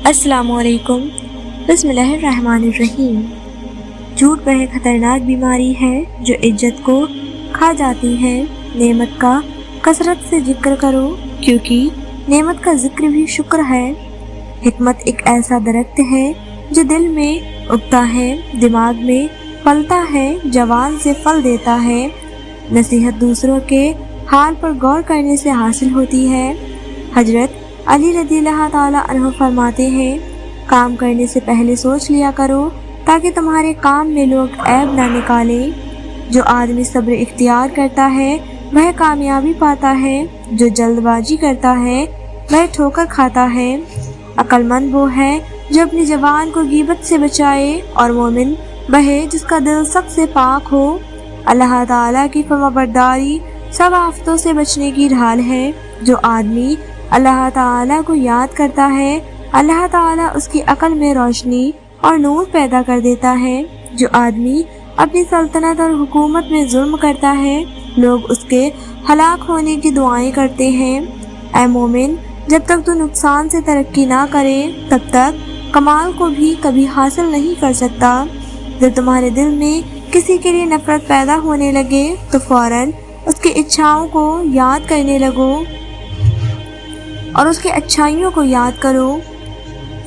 السلام علیکم۔ بسم اللہ الرحمن الرحیم۔ جھوٹ بڑی خطرناک بیماری ہے جو عزت کو کھا جاتی ہے۔ نعمت کا کثرت سے ذکر کرو کیونکہ نعمت کا ذکر بھی شکر ہے۔ حکمت ایک ایسا درخت ہے جو دل میں اگتا ہے، دماغ میں پلتا ہے، جوان سے پھل دیتا ہے۔ نصیحت دوسروں کے حال پر غور کرنے سے حاصل ہوتی ہے۔ حضرت علی رضی اللہ تعالیٰ عنہ فرماتے ہیں، کام کرنے سے پہلے سوچ لیا کرو تاکہ تمہارے کام میں لوگ عیب نہ نکالیں۔ جو آدمی صبر اختیار کرتا ہے وہ کامیابی پاتا ہے، جو جلد بازی کرتا ہے وہ ٹھوکر کھاتا ہے۔ عقل مند وہ ہے جو اپنی زبان کو غیبت سے بچائے، اور مومن وہ ہے جس کا دل شک سے پاک ہو۔ اللہ تعالیٰ کی فرمانبرداری سب آفتوں سے بچنے کی ڈھال ہے۔ جو آدمی اللہ تعالیٰ کو یاد کرتا ہے، اللہ تعالیٰ اس کی عقل میں روشنی اور نور پیدا کر دیتا ہے۔ جو آدمی اپنی سلطنت اور حکومت میں ظلم کرتا ہے، لوگ اس کے ہلاک ہونے کی دعائیں کرتے ہیں۔ اے مومن، جب تک تو نقصان سے ترقی نہ کرے تب تک کمال کو بھی کبھی حاصل نہیں کر سکتا۔ جب تمہارے دل میں کسی کے لیے نفرت پیدا ہونے لگے تو فوراً اس کی اچھاؤں کو یاد کرنے لگو اور اس کی اچھائیوں کو یاد کرو۔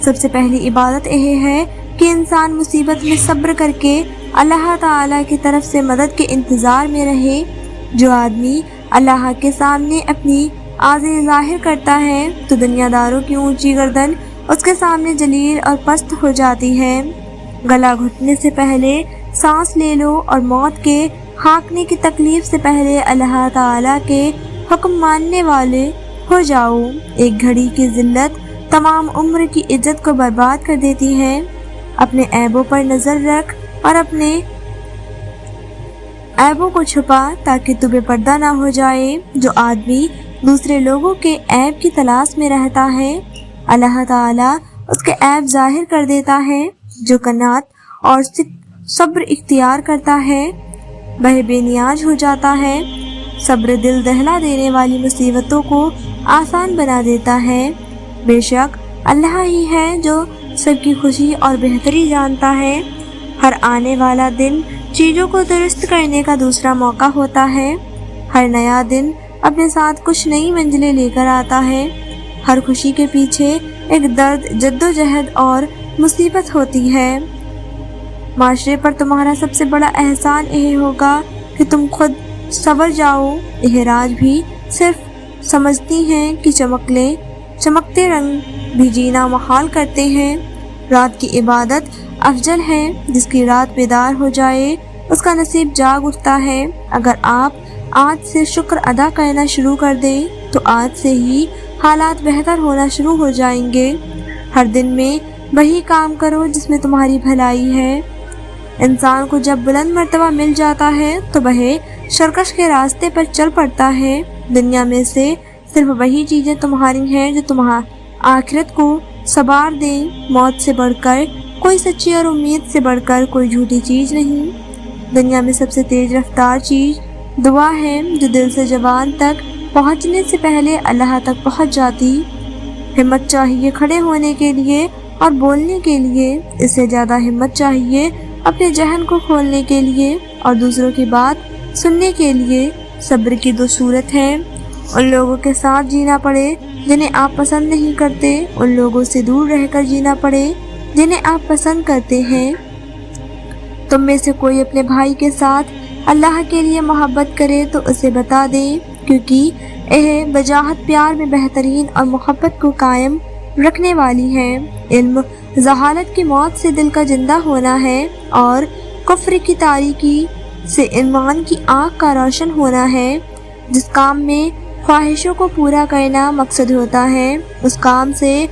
سب سے پہلی عبادت یہ ہے کہ انسان مصیبت میں صبر کر کے اللہ تعالیٰ کی طرف سے مدد کے انتظار میں رہے۔ جو آدمی اللہ کے سامنے اپنی عاجزی ظاہر کرتا ہے تو دنیا داروں کی اونچی گردن اس کے سامنے ذلیل اور پست ہو جاتی ہے۔ گلا گھٹنے سے پہلے سانس لے لو اور موت کے ہانکنے کی تکلیف سے پہلے اللہ تعالیٰ کے حکم ماننے والے ہو جاؤ۔ ایک گھڑی کی ذلت تمام عمر کی عزت کو برباد کر دیتی ہے۔ اپنے عیبوں پر نظر رکھ اور اپنے عیبوں کو چھپا تاکہ تو بے پردہ نہ ہو جائے۔ جو آدمی دوسرے لوگوں کے عیب کی تلاش میں رہتا ہے، اللہ تعالیٰ اس کے عیب ظاہر کر دیتا ہے۔ جو قناعت اور صبر اختیار کرتا ہے وہ بے نیاز ہو جاتا ہے۔ صبر دل دہلا دینے والی مصیبتوں کو آسان بنا دیتا ہے۔ بے شک اللہ ہی ہے جو سب کی خوشی اور بہتری جانتا ہے۔ ہر آنے والا دن چیزوں کو درست کرنے کا دوسرا موقع ہوتا ہے۔ ہر نیا دن اپنے ساتھ کچھ نئی منزلیں لے کر آتا ہے۔ ہر خوشی کے پیچھے ایک درد، جدوجہد اور مصیبت ہوتی ہے۔ معاشرے پر تمہارا سب سے بڑا احسان یہ ہوگا کہ تم خود سنور جاؤ۔ یہ راج بھی صرف سمجھتی ہیں کہ چمکتے رنگ بھی جینا محال کرتے ہیں۔ رات کی عبادت افضل ہے، جس کی رات بیدار ہو جائے اس کا نصیب جاگ اٹھتا ہے۔ اگر آپ آج سے شکر ادا کرنا شروع کر دیں تو آج سے ہی حالات بہتر ہونا شروع ہو جائیں گے۔ ہر دن میں وہی کام کرو جس میں تمہاری بھلائی ہے۔ انسان کو جب بلند مرتبہ مل جاتا ہے تو وہ سرکش کے راستے پر چل پڑتا ہے۔ دنیا میں سے صرف وہی چیزیں تمہاری ہیں جو تمہاری آخرت کو سنوار دیں۔ موت سے بڑھ کر کوئی سچی اور امید سے بڑھ کر کوئی جھوٹی چیز نہیں۔ دنیا میں سب سے تیز رفتار چیز دعا ہے جو دل سے زبان تک پہنچنے سے پہلے اللہ تک پہنچ جاتی۔ ہمت چاہیے کھڑے ہونے کے لیے اور بولنے کے لیے، اس سے زیادہ ہمت چاہیے اپنے ذہن کو کھولنے کے لیے اور دوسروں کی بات سننے کے لیے۔ صبر کی دو صورت ہیں، ان لوگوں کے ساتھ جینا پڑے جنہیں آپ پسند نہیں کرتے، ان لوگوں سے دور رہ کر جینا پڑے جنہیں آپ پسند کرتے ہیں۔ تم میں سے کوئی اپنے بھائی کے ساتھ اللہ کے لیے محبت کرے تو اسے بتا دیں، کیونکہ یہ وجاہت پیار میں بہترین اور محبت کو قائم رکھنے والی ہے۔ علم جہالت کی موت سے دل کا زندہ ہونا ہے اور کفر کی تاریکی سے ایمان کی آنکھ کا روشن ہونا ہے۔ جس کام میں خواہشوں کو پورا کرنا مقصد ہوتا ہے اس کام سے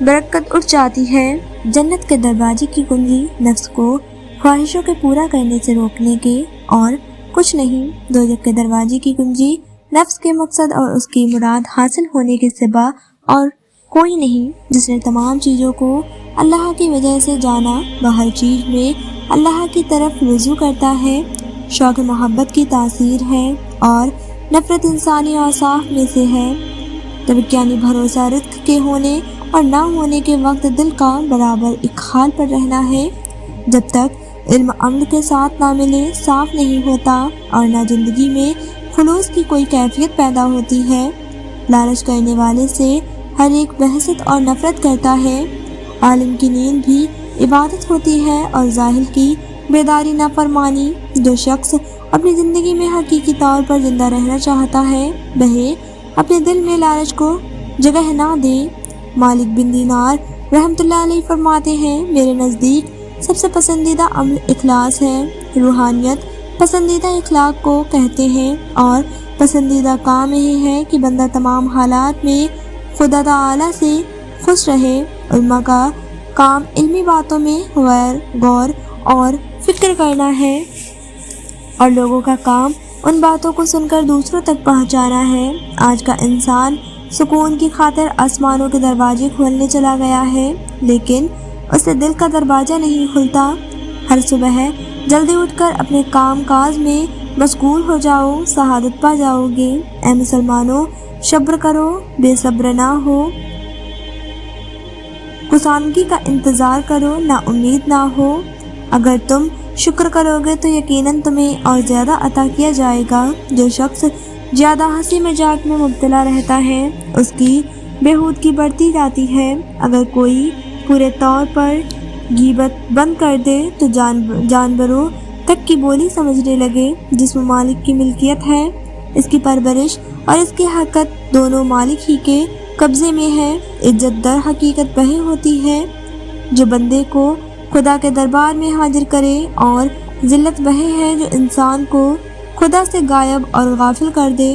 برکت اٹھ جاتی ہے۔ جنت کے دروازے کی کنجی نفس کو خواہشوں کے پورا کرنے سے روکنے کے اور کچھ نہیں۔ دوزخ کے دروازے کی کنجی نفس کے مقصد اور اس کی مراد حاصل ہونے کے سوا اور کوئی نہیں۔ جس نے تمام چیزوں کو اللہ کی وجہ سے جانا وہ ہر چیز میں اللہ کی طرف رجوع کرتا ہے۔ شوق محبت کی تاثیر ہے اور نفرت انسانی اوصاف میں سے ہے۔ جب یعنی بھروسہ رزق کے ہونے اور نہ ہونے کے وقت دل کا برابر ایک حال پر رہنا ہے۔ جب تک علم عمل کے ساتھ نہ ملے صاف نہیں ہوتا اور نہ زندگی میں خلوص کی کوئی کیفیت پیدا ہوتی ہے۔ لالچ کرنے والے سے ہر ایک بحثت اور نفرت کرتا ہے۔ عالم کی نیند بھی عبادت ہوتی ہے اور ظاہر کی بیداری نافرمانی۔ جو شخص اپنی زندگی میں حقیقی طور پر زندہ رہنا چاہتا ہے وہ اپنے دل میں لالچ کو جگہ نہ دے۔ مالک بن دینار رحمۃ اللہ علیہ فرماتے ہیں، میرے نزدیک سب سے پسندیدہ عمل اخلاص ہے۔ روحانیت پسندیدہ اخلاق کو کہتے ہیں اور پسندیدہ کام یہی ہے کہ بندہ تمام حالات میں خدا تعالی سے خوش رہے۔ علماء کا کام علمی باتوں میں غور اور فکر کرنا ہے اور لوگوں کا کام ان باتوں کو سن کر دوسروں تک پہنچانا ہے۔ آج کا انسان سکون کی خاطر آسمانوں کے دروازے کھولنے چلا گیا ہے، لیکن اس سے دل کا دروازہ نہیں کھلتا۔ ہر صبح جلدی اٹھ کر اپنے کام کاج میں مشغول ہو جاؤ، سعادت پا جاؤ گے۔ اے مسلمانوں، صبر کرو، بے صبر نہ ہو، کسانگی کا انتظار کرو، نا امید نہ ہو۔ اگر تم شکر کرو گے تو یقیناً تمہیں اور زیادہ عطا کیا جائے گا۔ جو شخص زیادہ ہنسی مذاق میں مبتلا رہتا ہے اس کی بےہودگی بڑھتی جاتی ہے۔ اگر کوئی پورے طور پر غیبت بند کر دے تو جانوروں تک کی بولی سمجھنے لگے۔ جس مالک کی ملکیت ہے اس کی پرورش اور اس کی حرکت دونوں مالک ہی کے قبضے میں ہے۔ عزت در حقیقت وہی ہوتی ہے جو بندے کو خدا کے دربار میں حاضر کرے، اور ذلت وہی ہے جو انسان کو خدا سے غائب اور غافل کر دے۔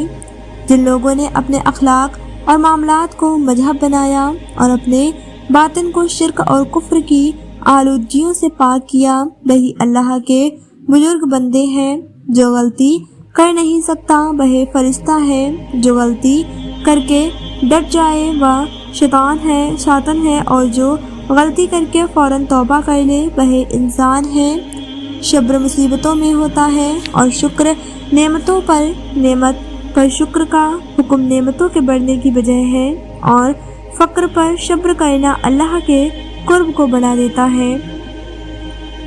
جن لوگوں نے اپنے اخلاق اور معاملات کو مذہب بنایا اور اپنے باطن کو شرک اور کفر کی آلودگیوں سے پاک کیا، وہی اللہ کے بزرگ بندے ہیں۔ جو غلطی کر نہیں سکتا وہ فرشتہ ہے، جو غلطی کر کے ڈٹ جائے وہ شیطان ہے، اور جو غلطی کر کے فوراً توبہ کر لے وہ انسان ہے۔ صبر مصیبتوں میں ہوتا ہے اور شکر نعمتوں پر۔ نعمت پر شکر کا حکم نعمتوں کے بڑھنے کی وجہ ہے، اور فقر پر صبر کرنا اللہ کے قرب کو بڑھا دیتا ہے۔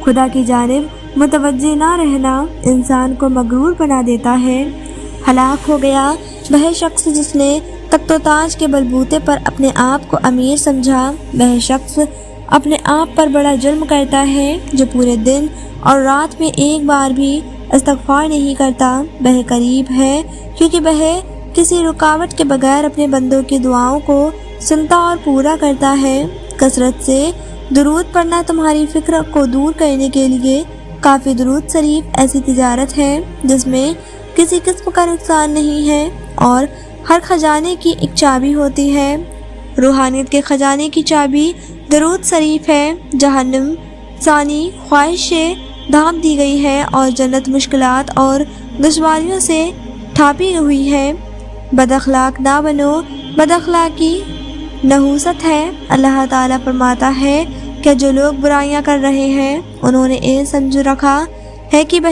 خدا کی جانب متوجہ نہ رہنا انسان کو مغرور بنا دیتا ہے۔ ہلاک ہو گیا وہ شخص جس نے تخت و تاج کے بلبوتے پر اپنے آپ کو امیر سمجھا۔ وہ شخص اپنے آپ پر بڑا ظلم کرتا ہے جو پورے دن اور رات میں ایک بار بھی استغفار نہیں کرتا۔ وہ قریب ہے کیونکہ وہ کسی رکاوٹ کے بغیر اپنے بندوں کی دعاؤں کو سنتا اور پورا کرتا ہے۔ کثرت سے درود پڑھنا تمہاری فکر کو دور کرنے کے لیے کافی۔ درود شریف ایسی تجارت ہے جس میں کسی قسم کا نقصان نہیں ہے اور ہر خزانے کی ایک چابی ہوتی ہے۔ روحانیت کے خزانے کی چابی درود شریف ہے۔ جہنم ثانی خواہش سے ڈھانپ دی گئی ہے اور جنت مشکلات اور دشواریوں سے ڈھانپی ہوئی ہے۔ بد اخلاق نہ بنو، بد اخلاقی نحوست ہے۔ اللہ تعالیٰ فرماتا ہے کہ جو لوگ برائیاں کر رہے ہیں انہوں نے یہ سمجھ رکھا ہے کہ وہ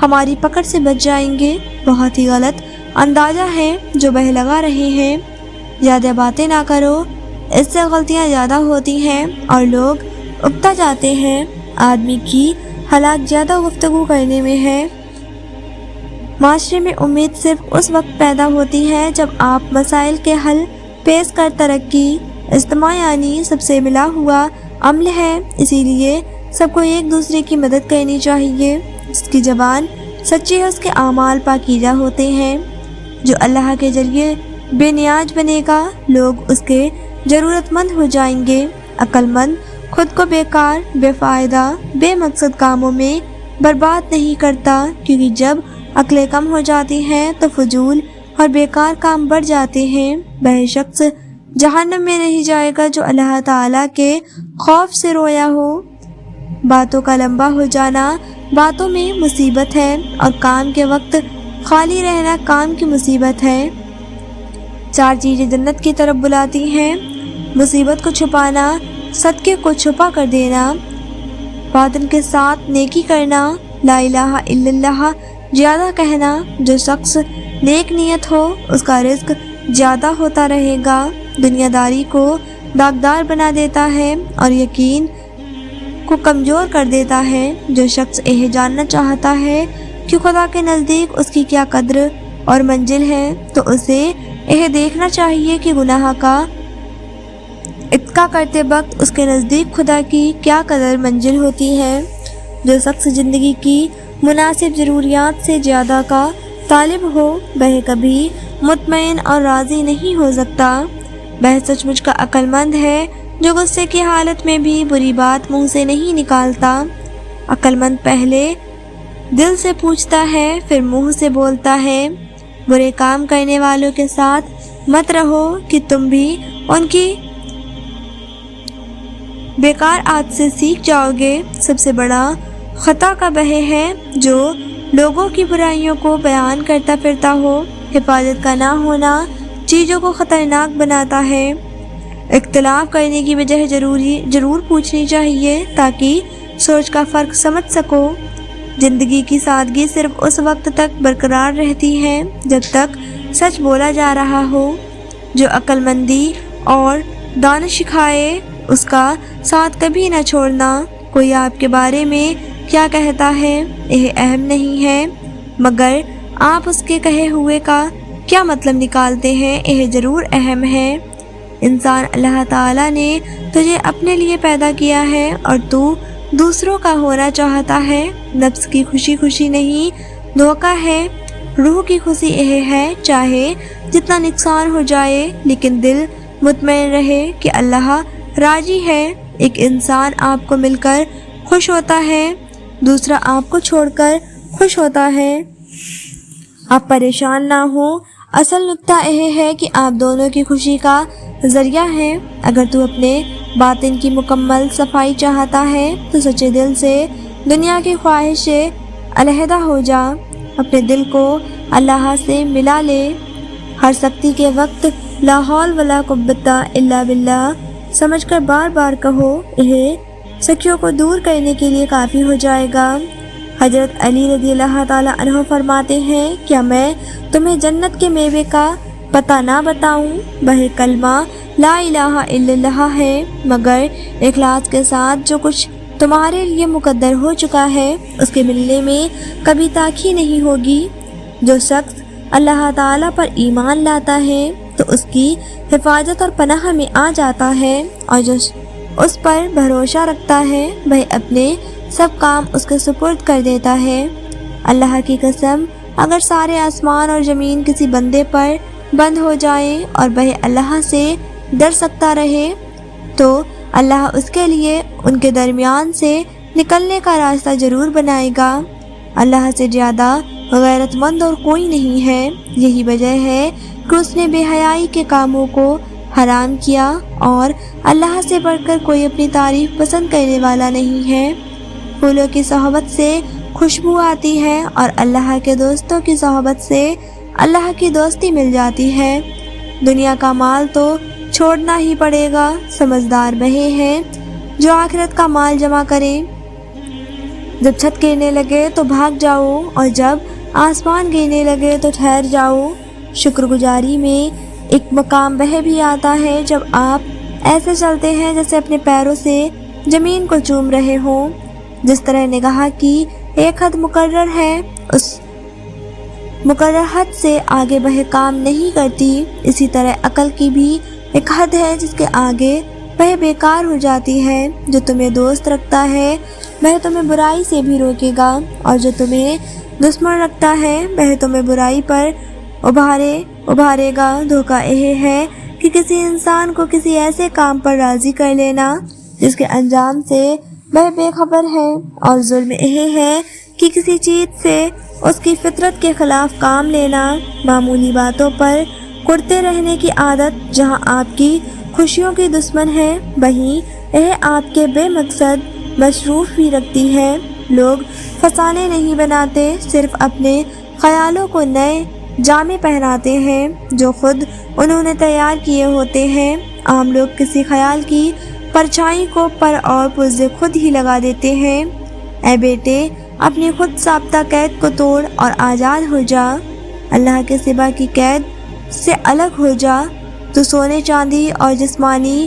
ہماری پکڑ سے بچ جائیں گے۔ بہت ہی غلط اندازہ ہے جو وہ لگا رہے ہیں۔ زیادہ باتیں نہ کرو، اس سے غلطیاں زیادہ ہوتی ہیں اور لوگ اکتا جاتے ہیں۔ آدمی کی ہلاک زیادہ گفتگو کرنے میں ہے۔ معاشرے میں امید صرف اس وقت پیدا ہوتی ہے جب آپ مسائل کے حل پیش کر ترقی۔ اجتماع یعنی سب سے ملا ہوا عمل ہے، اسی لیے سب کو ایک دوسرے کی مدد کرنی چاہیے۔ جس کی زبان سچی ہے اس کے اعمال پاکیزہ ہوتے ہیں۔ جو اللہ کے ذریعے بے نیاز بنے گا لوگ اس کے ضرورت مند ہو جائیں گے۔ عقل مند خود کو بیکار، بے فائدہ، بے مقصد کاموں میں برباد نہیں کرتا، کیونکہ جب عقلیں کم ہو جاتی ہیں تو فضول اور بیکار کام بڑھ جاتے ہیں۔ وہ شخص جہنم میں نہیں جائے گا جو اللہ تعالیٰ کے خوف سے رویا ہو۔ باتوں کا لمبا ہو جانا باتوں میں مصیبت ہے اور کام کے وقت خالی رہنا کام کی مصیبت ہے۔ 4 چیزیں جنت کی طرف بلاتی ہیں: مصیبت کو چھپانا، صدقے کو چھپا کر دینا، باطن کے ساتھ نیکی کرنا، لا الہ الا اللہ زیادہ کہنا۔ جو شخص نیک نیت ہو اس کا رزق زیادہ ہوتا رہے گا۔ دنیا داری کو داغدار بنا دیتا ہے اور یقین کو کمزور کر دیتا ہے۔ جو شخص یہ جاننا چاہتا ہے کہ خدا کے نزدیک اس کی کیا قدر اور منزل ہے تو اسے یہ دیکھنا چاہیے کہ گناہ کا اتقا کرتے وقت اس کے نزدیک خدا کی کیا قدر منزل ہوتی ہے۔ جو شخص زندگی کی مناسب ضروریات سے زیادہ کا طالب ہو وہ کبھی مطمئن اور راضی نہیں ہو سکتا۔ وہ سچ مچ کا عقل مند ہے جو غصے کی حالت میں بھی بری بات منہ سے نہیں نکالتا۔ عقل مند پہلے دل سے پوچھتا ہے پھر منہ سے بولتا ہے۔ برے کام کرنے والوں کے ساتھ مت رہو کہ تم بھی ان کی بیکار عادت سے سیکھ جاؤ گے۔ سب سے بڑا خطا کا وہ ہے جو لوگوں کی برائیوں کو بیان کرتا پھرتا ہو۔ حفاظت کا نہ ہونا چیزوں کو خطرناک بناتا ہے۔ اختلاف کرنے کی وجہ ضرور پوچھنی چاہیے تاکہ سوچ کا فرق سمجھ سکو۔ زندگی کی سادگی صرف اس وقت تک برقرار رہتی ہے جب تک سچ بولا جا رہا ہو۔ جو عقل مندی اور دانش سکھائے اس کا ساتھ کبھی نہ چھوڑنا۔ کوئی آپ کے بارے میں کیا کہتا ہے یہ اہم نہیں ہے مگر آپ اس کے کہے ہوئے کا کیا مطلب نکالتے ہیں یہ ضرور اہم ہے۔ انسان اللہ تعالیٰ نے تجھے اپنے لیے پیدا کیا ہے اور تو دوسروں کا ہونا چاہتا ہے۔ نفس کی خوشی خوشی نہیں دھوکہ ہے۔ روح کی خوشی یہ ہے چاہے جتنا نقصان ہو جائے لیکن دل مطمئن رہے کہ اللہ راضی ہے۔ ایک انسان آپ کو مل کر خوش ہوتا ہے دوسرا آپ کو چھوڑ کر خوش ہوتا ہے۔ آپ پریشان نہ ہوں۔ اصل نکتہ یہ ہے کہ آپ دونوں کی خوشی کا ذریعہ ہیں۔ اگر تو اپنے باطن کی مکمل صفائی چاہتا ہے تو سچے دل سے دنیا کی خواہش سے علیحدہ ہو جا۔ اپنے دل کو اللہ سے ملا لے۔ ہر سختی کے وقت لا حول ولا قوت الا باللہ سمجھ کر بار بار کہو، یہ سخیوں کو دور کرنے کے لیے کافی ہو جائے گا۔ حضرت علی رضی اللہ تعالیٰ عنہ فرماتے ہیں، کیا میں تمہیں جنت کے میوے کا پتہ نہ بتاؤں؟ وہ کلمہ لا الہ الا اللہ ہے، مگر اخلاص کے ساتھ جو کچھ تمہارے لیے مقدر ہو چکا ہے اس کے ملنے میں کبھی تاخیر نہیں ہوگی۔ جو شخص اللہ تعالیٰ پر ایمان لاتا ہے تو اس کی حفاظت اور پناہ میں آ جاتا ہے، اور جو اس پر بھروسہ رکھتا ہے وہ اپنے سب کام اس کے سپرد کر دیتا ہے۔ اللہ کی قسم، اگر سارے آسمان اور زمین کسی بندے پر بند ہو جائیں اور وہ اللہ سے ڈر سکتا رہے تو اللہ اس کے لیے ان کے درمیان سے نکلنے کا راستہ ضرور بنائے گا۔ اللہ سے زیادہ غیرت مند اور کوئی نہیں ہے۔ یہی وجہ ہے کہ اس نے بے حیائی کے کاموں کو حرام کیا اور اللہ سے بڑھ کر کوئی اپنی تعریف پسند کرنے والا نہیں ہے۔ پھولوں کی صحبت سے خوشبو آتی ہے اور اللہ کے دوستوں کی صحبت سے اللہ کی دوستی مل جاتی ہے۔ دنیا کا مال تو چھوڑنا ہی پڑے گا۔ سمجھدار وہی ہے جو آخرت کا مال جمع کرے۔ جب چھت گرنے لگے تو بھاگ جاؤ اور جب آسمان گرنے لگے تو ٹھہر جاؤ۔ شکر گزاری میں ایک مقام وہ بھی آتا ہے جب آپ ایسے چلتے ہیں جیسے اپنے پیروں سے زمین کو چوم رہے ہوں۔ جس طرح نگاہ کی ایک حد مقرر ہے اس مقرر حد سے آگے وہ کام نہیں کرتی، اسی طرح عقل کی بھی ایک حد ہے جس کے آگے وہ بیکار ہو جاتی ہے۔ جو تمہیں دوست رکھتا ہے وہ تمہیں برائی سے بھی روکے گا اور جو تمہیں دشمن رکھتا ہے وہ تمہیں برائی پر ابھارے گا۔ دھوکہ یہ ہے کہ کسی انسان کو کسی ایسے کام پر راضی کر لینا جس کے انجام سے وہ بے خبر ہے، اور ظلم یہ ہے کہ کسی چیز سے اس کی فطرت کے خلاف کام لینا۔ معمولی باتوں پر کرتے رہنے کی عادت جہاں آپ کی خوشیوں کی دشمن ہے وہیں یہ آپ کے بے مقصد مصروف بھی رکھتی ہے۔ لوگ فسانے نہیں بناتے، صرف اپنے خیالوں کو نئے جامے پہناتے ہیں جو خود انہوں نے تیار کیے ہوتے ہیں۔ عام لوگ کسی خیال کی پرچھائی کو پر اور پرزے خود ہی لگا دیتے ہیں۔ اے بیٹے، اپنی خود ساختہ قید کو توڑ اور آزاد ہو جا۔ اللہ کے سوا کی قید سے الگ ہو جا۔ تو سونے چاندی اور جسمانی